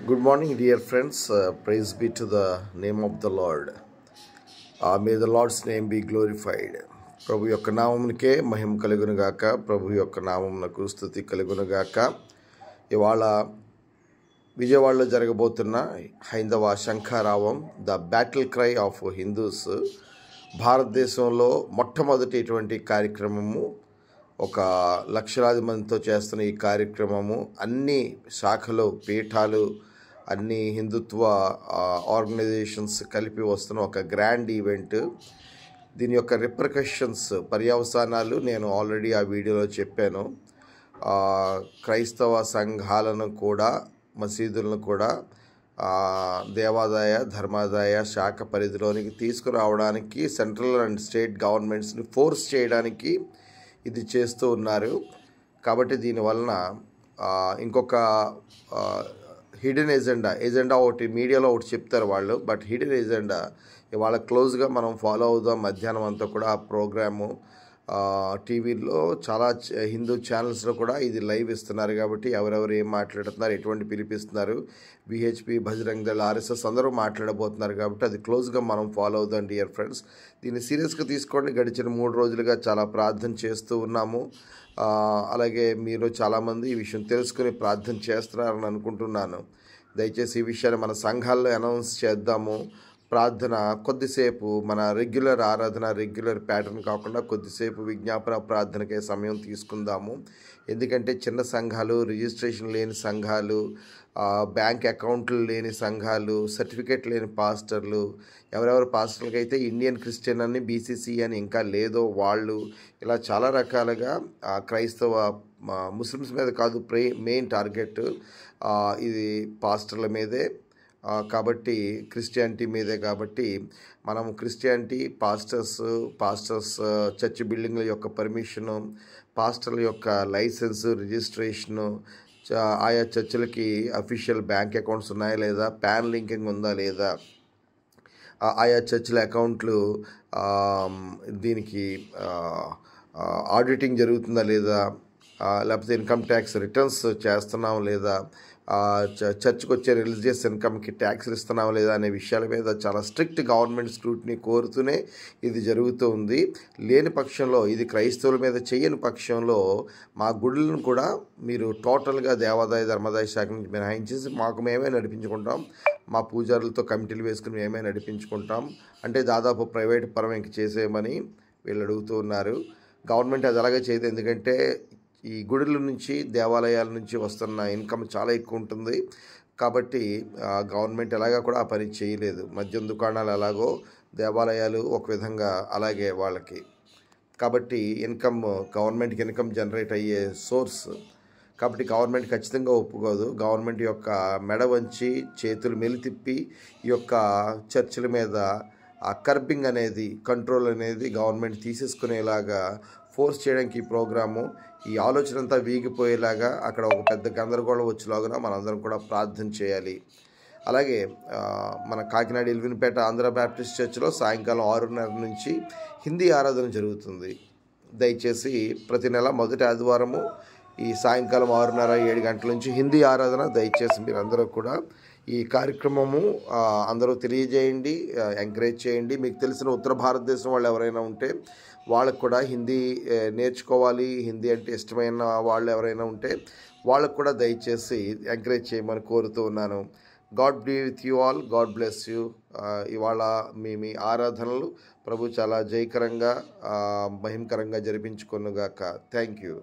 Good morning, dear friends. Praise be to the name of the Lord. May the Lord's name be glorified. ప్రభు యొక్క నామమునకే మహిమ కలుగును గాక. ప్రభు యొక్క నామమునకు స్తుతి కలుగును గాక. ఇవాళ విజయవాడలో జరగబోతున్న హైందవ శంఖారావం, the battle cry of Hindus, భారతదేశంలో మొట్టమొదటి ఇటువంటి కార్యక్రమము. ఒక లక్షలాది మందితో చేస్తున్న ఈ కార్యక్రమము అన్ని శాఖలు, పీఠాలు, అన్ని హిందుత్వ ఆర్గనైజేషన్స్ కలిపి వస్తున్న ఒక గ్రాండ్ ఈవెంట్. దీని యొక్క రిప్రికషన్స్, పర్యవసానాలు నేను ఆల్రెడీ ఆ వీడియోలో చెప్పాను. క్రైస్తవ సంఘాలను కూడా, మసీదులను కూడా దేవాదాయ ధర్మాదాయ శాఖ పరిధిలోనికి తీసుకురావడానికి సెంట్రల్ అండ్ స్టేట్ గవర్నమెంట్స్ని ఫోర్స్ చేయడానికి ఇది చేస్తూ ఉన్నారు. కాబట్టి దీనివలన ఇంకొక హిడెన్ ఎజెండా ఒకటి మీడియాలో ఒకటి చెప్తారు వాళ్ళు, బట్ హిడెన్ ఎజెండా ఇవాళ క్లోజ్గా మనం ఫాలో అవుదాం. మధ్యాహ్నం అంతా కూడా ఆ ప్రోగ్రాము టీవీలో చాలా హిందూ ఛానల్స్లో కూడా ఇది లైవ్ ఇస్తున్నారు. కాబట్టి ఎవరెవరు ఏం మాట్లాడుతున్నారు, ఎటువంటి పిలిపిస్తున్నారు, విహెచ్పి, బజరంగ్ దళ్, ఆర్ఎస్ఎస్ అందరూ మాట్లాడబోతున్నారు. కాబట్టి అది క్లోజ్గా మనం ఫాలో అవుదాం డియర్ ఫ్రెండ్స్. దీన్ని సీరియస్గా తీసుకోండి. గడిచిన 3 రోజులుగా చాలా ప్రార్థన చేస్తూ ఉన్నాము. అలాగే మీరు చాలామంది ఈ విషయం తెలుసుకుని ప్రార్థన చేస్తున్నారని అనుకుంటున్నాను. దయచేసి ఈ విషయాన్ని మన సంఘాల్లో అనౌన్స్ చేద్దాము. ప్రార్థన కొద్దిసేపు, మన రెగ్యులర్ ఆరాధన, రెగ్యులర్ ప్యాటర్న్ కాకుండా కొద్దిసేపు విజ్ఞాపన ప్రార్థనకే సమయం తీసుకుందాము. ఎందుకంటే చిన్న సంఘాలు, రిజిస్ట్రేషన్ లేని సంఘాలు, బ్యాంక్ అకౌంట్లు లేని సంఘాలు, సర్టిఫికేట్ లేని పాస్టర్లు, ఎవరెవరు పాస్టర్లకి అయితే ఇండియన్ క్రిస్టియన్ అని, బీసీసీ అని ఇంకా లేదో వాళ్ళు, ఇలా చాలా రకాలుగా క్రైస్తవ ముస్లిమ్స్ మీద కాదు మెయిన్ టార్గెట్ ఇది పాస్టర్ల మీదే. కాబట్టి క్రిస్టియానిటీ మీదే. కాబట్టి మనం క్రిస్టియానిటీ పాస్టర్స్ చర్చ్ బిల్డింగ్ల యొక్క పర్మిషను, పాస్టర్ల యొక్క లైసెన్సు, రిజిస్ట్రేషను, ఆయా చర్చిలకి అఫీషియల్ బ్యాంక్ అకౌంట్స్ ఉన్నాయా లేదా, పాన్ లింకింగ్ ఉందా లేదా, ఆయా చర్చిల అకౌంట్లు దీనికి ఆడిటింగ్ జరుగుతుందా లేదా, లేకపోతే ఇన్కమ్ ట్యాక్స్ రిటర్న్స్ చేస్తున్నాం లేదా, చర్చ్కి వచ్చే రిలీజియస్ ఇన్కమ్కి ట్యాక్స్లు ఇస్తున్నాం లేదా అనే విషయాల మీద చాలా స్ట్రిక్ట్ గవర్నమెంట్ స్క్రూటినీ కోరుతూనే ఇది జరుగుతూ ఉంది. లేని పక్షంలో, ఇది క్రైస్తవుల మీద చేయని పక్షంలో మా గుడులను కూడా మీరు టోటల్గా దేవాదాయ ధర్మాదాయ శాఖ నుంచి మినహాయించేసి మాకు మేమే నడిపించుకుంటాం, మా పూజారులతో కమిటీలు వేసుకుని మేమే నడిపించుకుంటాం అంటే దాదాపు ప్రైవేట్ పరం ఇంక చేసేయమని వీళ్ళు అడుగుతూ ఉన్నారు. గవర్నమెంట్ అది అలాగే చేయదు. ఎందుకంటే ఈ గుడుల నుంచి, దేవాలయాల నుంచి వస్తున్న ఇన్కమ్ చాలా ఎక్కువ ఉంటుంది. కాబట్టి గవర్నమెంట్ ఎలాగా కూడా ఆ పని చేయలేదు. మద్యం దుకాణాలు ఎలాగో, దేవాలయాలు ఒక విధంగా అలాగే వాళ్ళకి. కాబట్టి గవర్నమెంట్కి ఇన్కమ్ జనరేట్ అయ్యే సోర్స్. కాబట్టి గవర్నమెంట్ ఖచ్చితంగా ఒప్పుకోదు. గవర్నమెంట్ యొక్క మెడ వంచి, చేతులు మెలితిప్పి ఈ యొక్క చర్చిల మీద ఆ కర్బింగ్ అనేది, కంట్రోల్ అనేది గవర్నమెంట్ తీసేసుకునేలాగా ఫోర్స్ చేయడానికి ఈ ప్రోగ్రాము, ఈ ఆలోచన అంతా వీగిపోయేలాగా అక్కడ ఒక పెద్ద గందరగోళం వచ్చేలాగా మనందరం కూడా ప్రార్థన చేయాలి. అలాగే మన కాకినాడ ఎల్విన్పేట ఆంధ్ర బ్యాప్టిస్ట్ చర్చ్లో సాయంకాలం 6:30 నుంచి హిందీ ఆరాధన జరుగుతుంది. దయచేసి ప్రతి నెల మొదటి ఆదివారము ఈ సాయంకాలం 6:30, 7 గంటల నుంచి హిందీ ఆరాధన. దయచేసి మీరు అందరూ కూడా ఈ కార్యక్రమము అందరూ తెలియజేయండి, ఎంకరేజ్ చేయండి. మీకు తెలిసిన ఉత్తర భారతదేశం వాళ్ళు ఎవరైనా ఉంటే వాళ్ళకు కూడా హిందీ నేర్చుకోవాలి, హిందీ అంటే ఇష్టమైన వాళ్ళు ఎవరైనా ఉంటే వాళ్ళకు కూడా దయచేసి ఎంకరేజ్ చేయమని కోరుతూ ఉన్నాను. God be with you all. God bless you. ఇవాళ మీ ఆరాధనలు ప్రభు చాలా జయకరంగా, మహిమకరంగా జరిపించుకొనుగాక. Thank you.